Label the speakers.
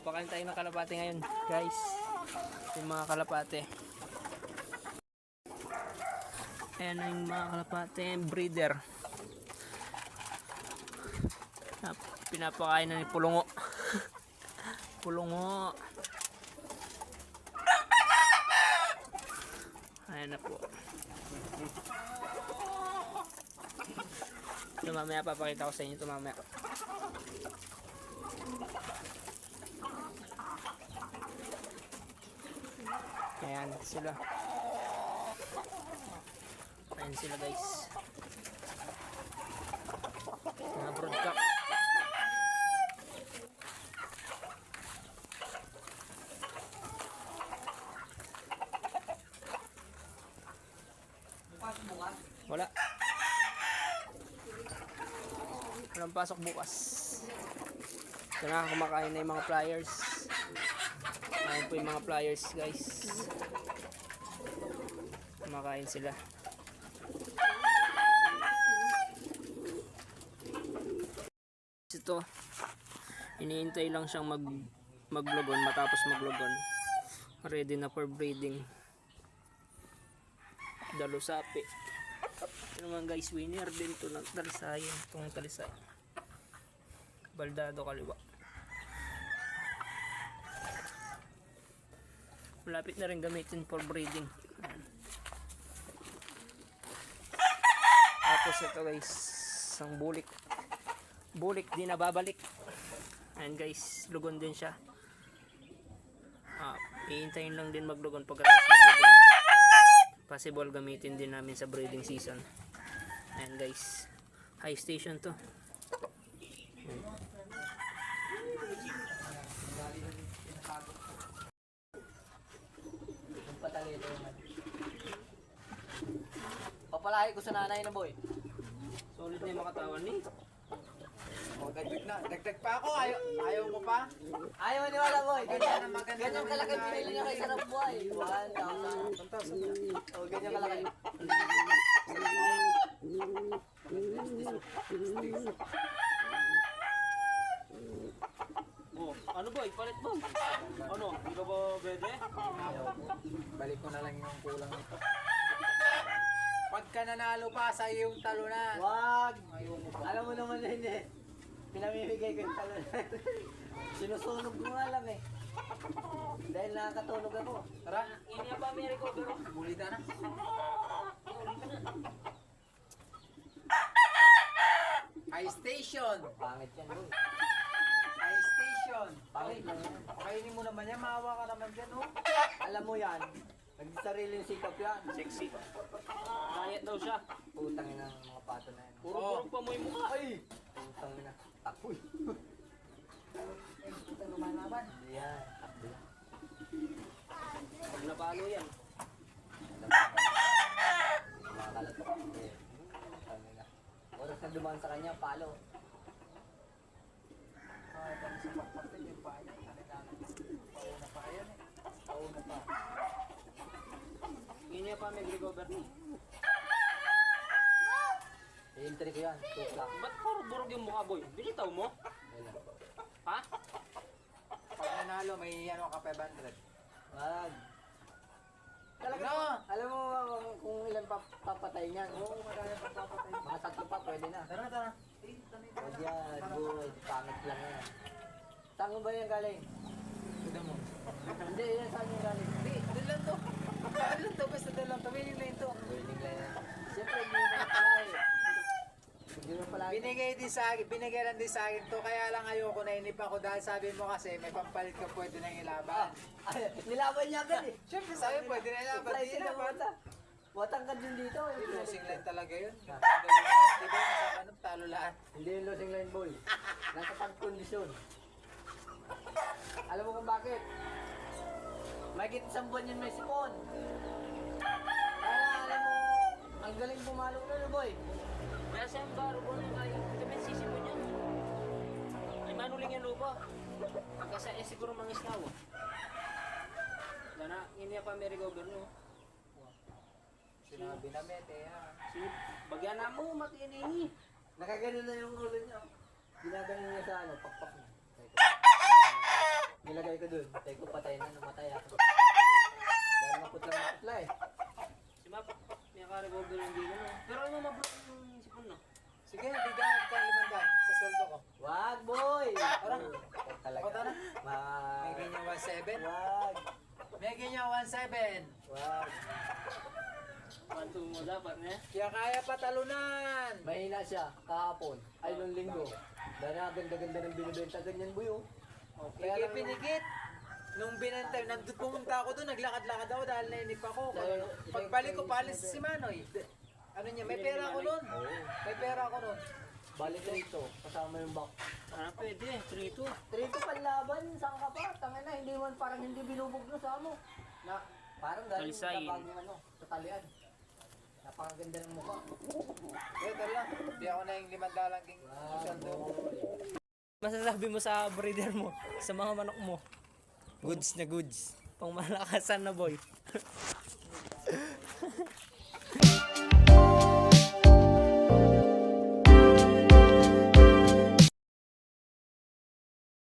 Speaker 1: Pakain tayo ng kalapate ngayon, guys. Yung mga kalapate. Ayan ang mga kalapate, breeder. Pinapakain na ni Pulungo. Pulungo. Ayan na po. Ito mamaya papakita ko sa inyo ito mamaya. Ayan sila. Ayan sila guys. Mga broadcock. Wala. Walang pasok bukas. Ito na kumakain na yung mga flyers. Ayan po yung mga flyers guys. Kumakain sila. Ito, iniintay lang siyang maglogon. Matapos maglogon, ready na for breeding. Dalusapi. Ito naman guys, winner din to ng talisay. Itong talisay. Baldado kaliwa. Malapit na rin gamitin for breeding. Ayan. Tapos ito guys, isang bulik. Bulik di nababalik. Ayan guys, lugon din siya. Iintayin lang din maglugon pagkatapos maglugon. Possible gamitin din namin sa breeding season. Ayan guys, high station to.
Speaker 2: Papalahi ko sa nanay na boy.
Speaker 1: Solid na yung makatawan ni.
Speaker 3: Dagdag pa ako, ayaw mo pa?
Speaker 2: Ayaw maniwala boy. Ganyan
Speaker 3: Maganda
Speaker 2: kalaki pinili niya kay Sarap Buhay. 1,000. Oh, ganyan kalaki.
Speaker 1: Oh, ano boy? Palit boy. Ano? Hindi ka ba pwede?
Speaker 3: Balik ko na lang yung kulang nito. Pagka nanalo pa sa iyong talunan.
Speaker 2: Wag. Alam mo naman na hindi. Pinamimigay ko yung talon. Sinusunog ko nga lang eh. Dahil nakakatulog ako.
Speaker 3: Tara,
Speaker 1: Ini pa may recover.
Speaker 3: bulita na. High station.
Speaker 2: Pangit yan boy.
Speaker 3: High station.
Speaker 2: Pangit lang yan.
Speaker 3: Kainin mo naman yan, maawa ka naman dyan, oh.
Speaker 2: Alam mo yan. Nagsarili yung sikap yan.
Speaker 1: Sexy. Diet daw siya.
Speaker 2: Putang ina ng mga pato na yan.
Speaker 1: Puro-puro pa mo yung mukha.
Speaker 2: Ay! Putang ina. Takoy.
Speaker 3: Ito lumanaban.
Speaker 2: Hindi yan. Takbo yan.
Speaker 1: Pag napalo yan.
Speaker 2: Mga kalatok. Hindi. Putang ina. Oras na dumaan sa kanya, palo.
Speaker 3: Kami sa pagpatin yung bayan. Pauna pa yan, eh. Pauna pa.
Speaker 1: Ini pa may recover ni.
Speaker 2: I-entry ko yan. 2 o'clock.
Speaker 1: Ba't puro burog yung mukha boy? Binitaw mo?
Speaker 2: Wala.
Speaker 1: Ha?
Speaker 3: Pag nanalo, may ano ka 500.
Speaker 2: Wag. Talaga
Speaker 3: No.
Speaker 2: po, alam mo kung ilan papatay niyan.
Speaker 3: Oo, marami pang papatay.
Speaker 2: Mga 3 pa, pwede na.
Speaker 3: Tara, tara.
Speaker 2: Huwag yan, boy. Pangit lang yan. Saan mo ba yan galing?
Speaker 3: Tignan mo.
Speaker 2: Hindi, yan saan yung galing?
Speaker 3: Hindi, doon lang to. Doon lang to, basta doon lang to. Winning lane to.
Speaker 2: Winning lang yan. Siyempre, hindi mo na pala eh. Hindi mo pala.
Speaker 3: Binigay lang din sa akin to. Kaya lang ayoko na inip ako dahil sabi mo kasi may pampalit ka pwede nang ilaban.
Speaker 2: Ay, nilaban niya agad eh.
Speaker 3: Siyempre sabi pwede na ilaban.
Speaker 2: Surprise
Speaker 3: Di
Speaker 2: na
Speaker 3: ilaban.
Speaker 2: bata. Watang ka din dito.
Speaker 3: Losing line talaga yun. Di ba yung sa anong talo lahat?
Speaker 2: Hindi yung losing line boy. Nasa pag-kondisyon. Alam mo kung bakit? May isang buwan yun may sipon. Kaya alam mo, ang galing pumalo na boy.
Speaker 1: Kaya siyang baro ko na kayo. Ito may sisipon niya. Ay manuling yung lupa. Kasi siguro mga isnaw. Dana, ini pa may recover no.
Speaker 3: Sinabi na mete ha.
Speaker 1: Bagyan na mo, matini.
Speaker 2: Nakaganon na yung ulo niya. Ginaganon niya sa ano, pakpak niya. Nilagay ko dun. Tay ko patay na, namatay ako. Dahil maputla eh.
Speaker 1: Si Map, may naka-revolver yung dino, no? Pero ano mabrook yung sipon, no?
Speaker 3: Sige, bigyan kita ng 500 sa sweldo ko.
Speaker 2: Wag, boy!
Speaker 3: Tara.
Speaker 2: Talaga.
Speaker 3: Ako tara. May
Speaker 2: Wag.
Speaker 3: ganyan 1.7.
Speaker 2: Wag.
Speaker 3: May ganyan 1.7.
Speaker 2: Wag.
Speaker 1: Panto mo dapat, eh?
Speaker 3: Kaya kaya patalunan.
Speaker 2: Mahina siya kahapon. Ay, nung linggo. Dahil na ganda-ganda ng binibenta. Ganyan, boy, oh.
Speaker 3: Kaya lang pinigit. Nung binantay, nandun pumunta ako doon, naglakad-lakad ako dahil nainip ako. Pagbalik ko, palis si Manoy. Ano niya, may pera ako noon.
Speaker 2: Oo.
Speaker 3: May pera ako noon.
Speaker 2: Balik rito. Kasama yung box.
Speaker 1: Ah, pwede, 3-2.
Speaker 2: Trito panlaban, saan ka pa? Tangin na, hindi man parang hindi binubugno sa ano. Na, parang galing sa
Speaker 1: Talisayin.
Speaker 2: bagong ano, sa talian. Napakaganda ng mukha.
Speaker 3: Eh, tala. Hindi ako na yung 500 lang king sweldo.
Speaker 1: Masasabi mo sa breeder mo, sa mga manok mo, goods na goods. Pang malakasan na boy.